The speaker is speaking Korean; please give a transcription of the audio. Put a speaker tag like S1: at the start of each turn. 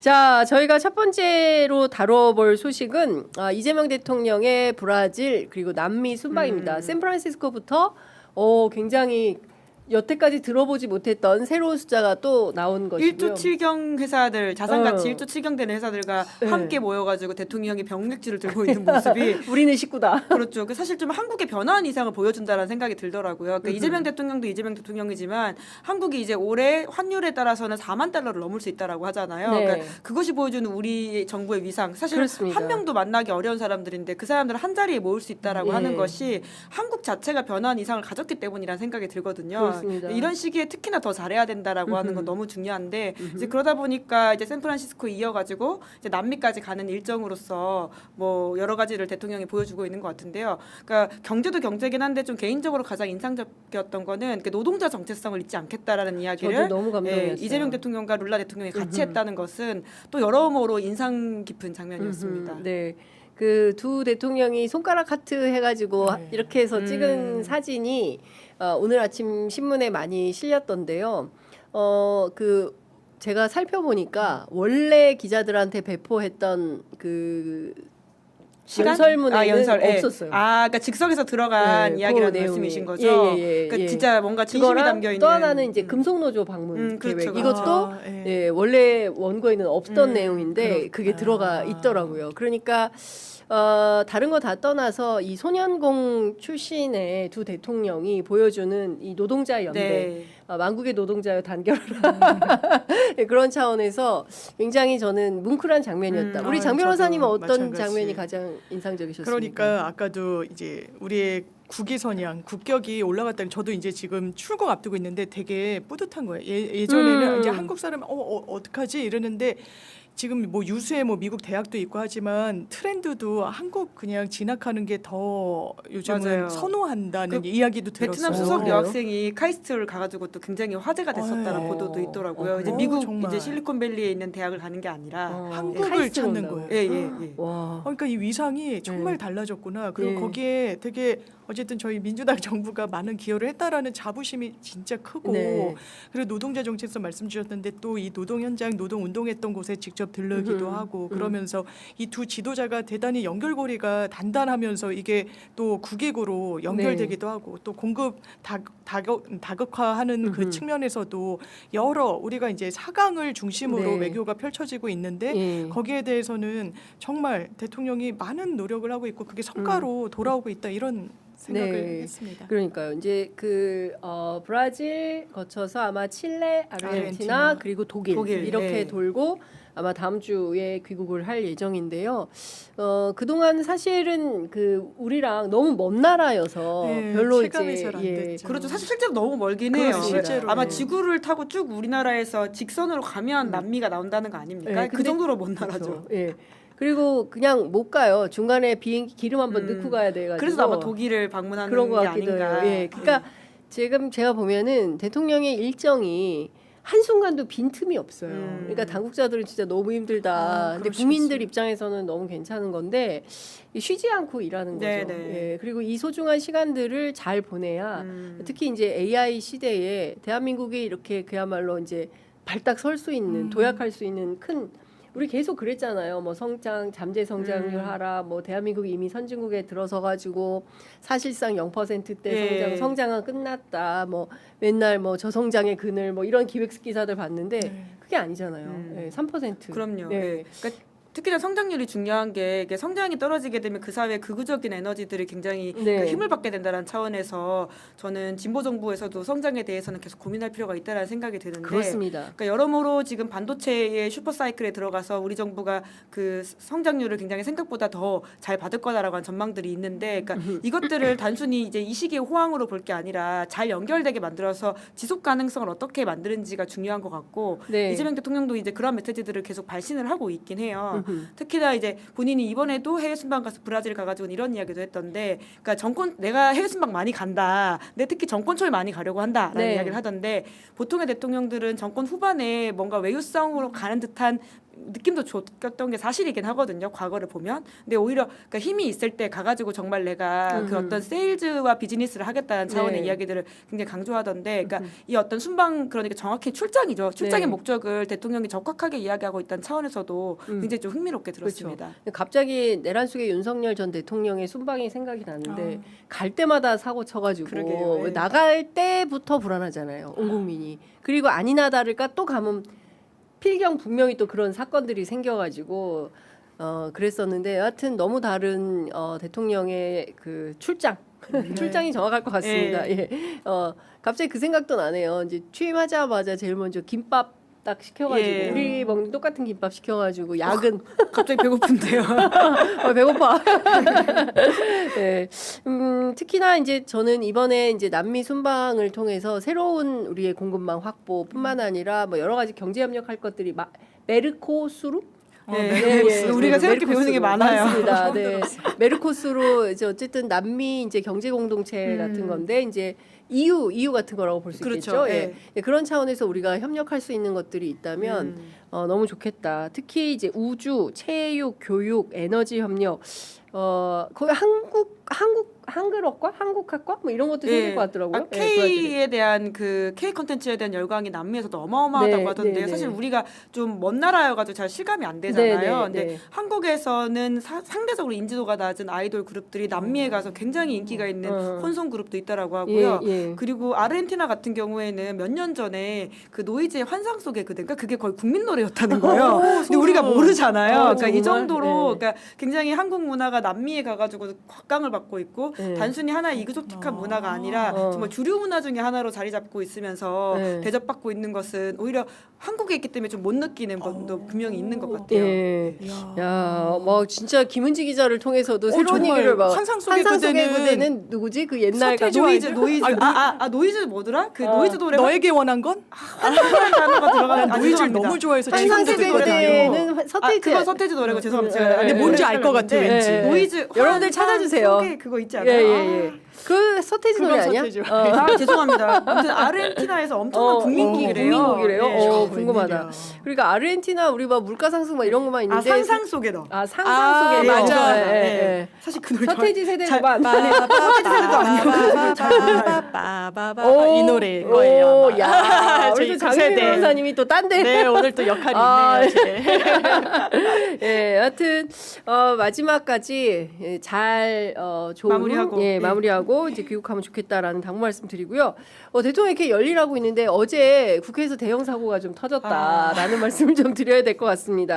S1: 자, 저희가 첫 번째로 다뤄볼 소식은 이재명 대통령의 브라질 그리고 남미 순방입니다. 샌프란시스코부터 굉장히 여태까지 들어보지 못했던 새로운 숫자가 또 나온 것이고요.
S2: 1조 7경 회사들 자산가치 1조 7경 되는 회사들과
S1: 네.
S2: 함께 모여가지고 대통령이 병력지를 들고 있는 모습이
S1: 우리는 식구다.
S2: 그렇죠. 사실 좀 한국의 변화한 이상을 보여준다라는 생각이 들더라고요. 그러니까 이재명 대통령도 이재명 대통령이지만 한국이 이제 올해 환율에 따라서는 4만 달러를 넘을 수 있다라고 하잖아요.
S1: 네.
S2: 그러니까 그것이 보여주는 우리 정부의 위상. 사실
S1: 그렇습니다.
S2: 한 명도 만나기 어려운 사람들인데 그 사람들을 한 자리에 모을 수 있다라고
S1: 예.
S2: 하는 것이 한국 자체가 변화한 이상을 가졌기 때문이라는 생각이 들거든요.
S1: 그렇습니다.
S2: 이런 시기에 특히나 더 잘해야 된다라고 하는 건 너무 중요한데 이제 그러다 보니까 이제 샌프란시스코 이어가지고 이제 남미까지 가는 일정으로서 뭐 여러 가지를 대통령이 보여주고 있는 것 같은데요. 그러니까 경제도 경제긴 한데 좀 개인적으로 가장 인상적이었던 거는 노동자 정체성을 잊지 않겠다라는 이야기를
S1: 저도 너무 감동이었어요.
S2: 이재명 대통령과 룰라 대통령이 같이 했다는 것은 또 여러모로 인상 깊은 장면이었습니다.
S1: 네. 그 두 대통령이 손가락 하트 해가지고
S3: 네.
S1: 이렇게 해서 찍은 사진이 오늘 아침 신문에 많이 실렸던데요. 그 제가 살펴보니까 원래 기자들한테 배포했던 그 연설문에는
S2: 연설, 예.
S1: 없었어요.
S2: 그러니까 즉석에서 들어간
S1: 네,
S2: 이야기라는
S1: 그
S2: 말씀이신
S1: 내용이.
S2: 거죠. 그러니까
S1: 예.
S2: 진짜 뭔가 진심이
S1: 그거랑
S2: 담겨 있는.
S1: 또 하나는 이제 금속노조 방문
S2: 그렇죠.
S1: 계획. 이것도
S3: 예.
S1: 예, 원래 원고에는 없던 내용인데 그게 들어가
S3: 아.
S1: 있더라고요. 그러니까 다른 거 다 떠나서 이 소년공 출신의 두 대통령이 보여주는 이 노동자 연대,
S2: 네.
S1: 만국의 노동자여 단결하라 네, 그런 차원에서 굉장히 저는 뭉클한 장면이었다. 우리 장 변호사님은
S3: 저도
S1: 어떤
S3: 마찬가지.
S1: 장면이 가장 인상적이셨습니까?
S3: 그러니까 아까도 이제 우리의 국위선양 국격이 올라갔다는 저도 이제 지금 출국 앞두고 있는데 되게 뿌듯한 거예요. 예전에는 이제 한국 사람 어떡하지 이러는데 지금 뭐 유수의 뭐 미국 대학도 있고 하지만 트렌드도 한국 그냥 진학하는 게 더 요즘은
S2: 맞아요.
S3: 선호한다는 이야기도 들었어요.
S2: 베트남 수석
S1: 그래요?
S2: 여학생이 카이스트를 가가지고 또 굉장히 화제가 됐었다는
S3: 어.
S2: 보도도 있더라고요.
S1: 어,
S2: 이제
S1: 그래요?
S2: 미국
S3: 정말.
S2: 이제 실리콘밸리에 있는 대학을 가는 게 아니라
S3: 한국을
S1: 카이스트로
S3: 찾는
S1: 온다고요?
S3: 거예요.
S2: 예.
S1: 와.
S3: 그러니까 이 위상이 정말
S1: 네.
S3: 달라졌구나. 그리고
S1: 네.
S3: 거기에 되게 어쨌든 저희 민주당 정부가 많은 기여를 했다라는 자부심이 진짜 크고
S1: 네.
S3: 그리고 노동자 정체성 말씀 주셨는데 또 이 노동 현장 노동 운동했던 곳에 직접 들르기도 하고 그러면서 이 두 지도자가 대단히 연결고리가 단단하면서 이게 또 국익으로 연결되기도 하고 또 공급 다극화하는 그 측면에서도 여러 우리가 이제 4강을 중심으로
S1: 네.
S3: 외교가 펼쳐지고 있는데
S1: 예.
S3: 거기에 대해서는 정말 대통령이 많은 노력을 하고 있고 그게 성과로 돌아오고 있다 이런 생각을
S1: 네.
S3: 했습니다.
S1: 그러니까요. 이제 그 브라질 거쳐서 아마 칠레, 아르헨티나
S3: 아르헨티나.
S1: 그리고 독일 이렇게
S2: 네.
S1: 돌고 아마 다음 주에 귀국을 할 예정인데요. 그동안 사실은 그 우리랑 너무 먼 나라여서
S3: 네,
S1: 별로
S3: 체감이
S1: 이제
S3: 잘안 됐죠.
S2: 그렇죠. 사실 실제로 너무 멀긴 해요.
S1: 그렇습니다.
S3: 실제로.
S2: 아마
S3: 네.
S2: 지구를 타고 쭉 우리나라에서 직선으로 가면 남미가 나온다는 거 아닙니까?
S1: 네,
S2: 그
S1: 근데-
S2: 정도로 먼
S1: 그렇죠.
S2: 나라죠.
S1: 예. 그리고 그냥 못 가요. 중간에 비행기 기름 한번 넣고 가야 돼가지고.
S2: 그래서 아마 독일을 방문하는
S1: 그런 것
S2: 게
S1: 같기도
S2: 아닌가.
S1: 해요. 예. 그러니까 지금 제가 보면은 대통령의 일정이 한순간도 빈틈이 없어요. 그러니까 당국자들은 진짜 너무 힘들다. 근데
S3: 그러시겠어요.
S1: 국민들 입장에서는 너무 괜찮은 건데 쉬지 않고 일하는 거죠.
S2: 네네.
S1: 예. 그리고 이 소중한 시간들을 잘 보내야 특히 이제 AI 시대에 대한민국이 이렇게 그야말로 이제 발딱 설 수 있는 도약할 수 있는 큰 우리 계속 그랬잖아요. 뭐 성장, 잠재 성장률 하라. 뭐 대한민국이 이미 선진국에 들어서 가지고 사실상 0%대
S2: 예.
S1: 성장은 끝났다. 뭐 맨날 뭐 저성장의 그늘 뭐 이런 기획 기사들 봤는데 그게 아니잖아요. 예, 3%.
S2: 그럼요.
S1: 네.
S2: 예. 그러니까 특히나 성장률이 중요한 게 이게 성장이 떨어지게 되면 그 사회 극우적인 에너지들이 굉장히
S1: 네.
S2: 그 힘을 받게 된다는 차원에서 저는 진보 정부에서도 성장에 대해서는 계속 고민할 필요가 있다는 생각이 드는데
S1: 그렇습니다.
S2: 그러니까 여러모로 지금 반도체의 슈퍼사이클에 들어가서 우리 정부가 그 성장률을 굉장히 생각보다 더 잘 받을 거다라고 하는 전망들이 있는데 그러니까 이것들을 단순히 이제 이 시기의 호황으로 볼 게 아니라 잘 연결되게 만들어서 지속 가능성을 어떻게 만드는지가 중요한 것 같고
S1: 네.
S2: 이재명 대통령도 이제 그런 메시지들을 계속 발신을 하고 있긴 해요. 특히나 이제 본인이 이번에도 해외 순방 가서 브라질 가가지고 이런 이야기도 했던데, 그러니까 정권 내가 해외 순방 많이 간다. 내 특히 정권철 많이 가려고 한다라는
S1: 네.
S2: 이야기를 하던데 보통의 대통령들은 정권 후반에 뭔가 외유성으로 가는 듯한 느낌도 좋았던 게 사실이긴 하거든요. 과거를 보면. 근데 오히려 그러니까 힘이 있을 때 가가지고 정말 내가 그 어떤 세일즈와 비즈니스를 하겠다는 차원의
S1: 네.
S2: 이야기들을 굉장히 강조하던데, 그러니까 이 어떤 순방 그러니까 정확히 출장이죠. 출장의
S1: 네.
S2: 목적을 대통령이 적확하게 이야기하고 있다는 차원에서도 굉장히 좀 흥미롭게 들었습니다.
S1: 갑자기 내란 속의 윤석열 전 대통령의 순방이 생각이 나는데 갈 때마다 사고 쳐가지고
S2: 그러게요. 예.
S1: 나갈 때부터 불안하잖아요. 온 국민이. 그리고 아니나 다를까 또 가면 필경 분명히 또 그런 사건들이 생겨가지고 그랬었는데 여하튼 너무 다른 대통령의 그 출장. 출장이 정확할 것 같습니다. 예. 갑자기 그 생각도 나네요. 이제 취임하자마자 제일 먼저 김밥 딱 시켜가지고
S2: 예.
S1: 우리 먹는 똑같은 김밥 시켜가지고 야근
S2: 갑자기 배고픈데요.
S1: 배고파. 네. 특히나 이제 저는 이번에 이제 남미 순방을 통해서 새로운 우리의 공급망 확보뿐만 아니라 뭐 여러 가지 경제 협력할 것들이 메르코수루
S2: 우리가 새롭게 배우는 게 많아요.
S1: 맞습니다. 네. 메르코스로 이제 어쨌든 남미 이제 경제 공동체 같은 건데 이제 EU 같은 거라고 볼 수
S2: 그렇죠.
S1: 있겠죠.
S2: 예.
S1: 예, 그런 차원에서 우리가 협력할 수 있는 것들이 있다면 너무 좋겠다. 특히 이제 우주, 체육, 교육, 에너지 협력, 거의 한글어과, 한국학과 뭐 이런 것도 생길 것 같더라고요.
S2: K에 대한 그 K 컨텐츠에 대한 열광이 남미에서도 어마어마하다고
S1: 네,
S2: 하던데
S1: 네,
S2: 사실
S1: 네.
S2: 우리가 좀 먼 나라여가지고 잘 실감이 안 되잖아요.
S1: 네, 네,
S2: 근데
S1: 네.
S2: 한국에서는 상대적으로 인지도가 낮은 아이돌 그룹들이 남미에 가서 굉장히 인기가 있는 혼성 그룹도 있다라고 하고요.
S1: 예.
S2: 그리고 아르헨티나 같은 경우에는 몇 년 전에 그 노이즈의 환상 속의 그대인가 그게 거의 국민 노래였다는 거예요. 근데 우리가 모르잖아요. 그러니까 이
S1: 정말?
S2: 정도로
S1: 네.
S2: 그러니까 굉장히 한국 문화가 남미에 가가지고 곽강을 받고 있고
S1: 네.
S2: 단순히 하나의 이그조틱한 문화가 아니라 정말 주류 문화 중에 하나로 자리 잡고 있으면서
S1: 네.
S2: 대접받고 있는 것은 오히려 한국에 있기 때문에 좀 못 느끼는 것도 분명히 있는 것 같아요.
S1: 예.
S3: 이야.
S1: 야, 뭐 진짜 김은지 기자를 통해서도 새로운
S3: 정말
S1: 얘기를 막
S3: 환상 속의
S1: 그대는 누구지? 그 옛날
S3: 서태지
S2: 노이즈
S1: 가수
S2: 노이즈
S3: 아니,
S2: 노이즈 뭐더라? 그 노이즈 노래가
S3: 너에게 원한 건?
S2: 한국말 단어가 들어가는
S3: 난 노이즈를 너무 좋아해서
S1: 환상
S3: 지금도
S1: 세대
S3: 듣거든요.
S1: 그대는 서태지.
S2: 그건 서태지 노래고 죄송합니다. 제가
S1: 근데
S3: 뭔지 알 것 같아, 왠지.
S2: 노이즈
S1: 여러분들
S2: 환상
S1: 찾아주세요.
S2: 속에 그거 있지 않아요?
S1: 예. 그 서태지 노래
S3: 그건
S1: 아니야?
S3: 서태지.
S2: 죄송합니다. 아무튼 아르헨티나에서 엄청난 국민곡이래요.
S1: 국민곡이래요.
S2: 네.
S1: 궁금하다.
S3: 웬일이야.
S1: 그러니까 아르헨티나 우리 막 물가 상승 막 이런 것만 있는데
S2: 상상 속에 너.
S1: 상상 속에
S3: 맞아.
S1: 예.
S2: 사실 그 노래
S1: 서태지 세대만
S2: 서태지 세대도 아니고
S3: 이 노래일 거예요. 아마.
S1: 야,
S3: 저희
S1: 우리
S3: 그
S1: 장윤희
S3: 세대.
S1: 변호사님이 또 딴데.
S3: 네, 오늘 또 역할이
S1: 아,
S3: 있네요. 제.
S1: 예, 하여튼 마지막까지 잘 좋은
S2: 마무리하고.
S1: 마무리하고 이제 귀국하면 좋겠다라는 당부 말씀드리고요. 대통령이 이렇게 열일하고 있는데 어제 국회에서 대형 사고가 좀 터졌다라는 말씀을 좀 드려야 될 것 같습니다.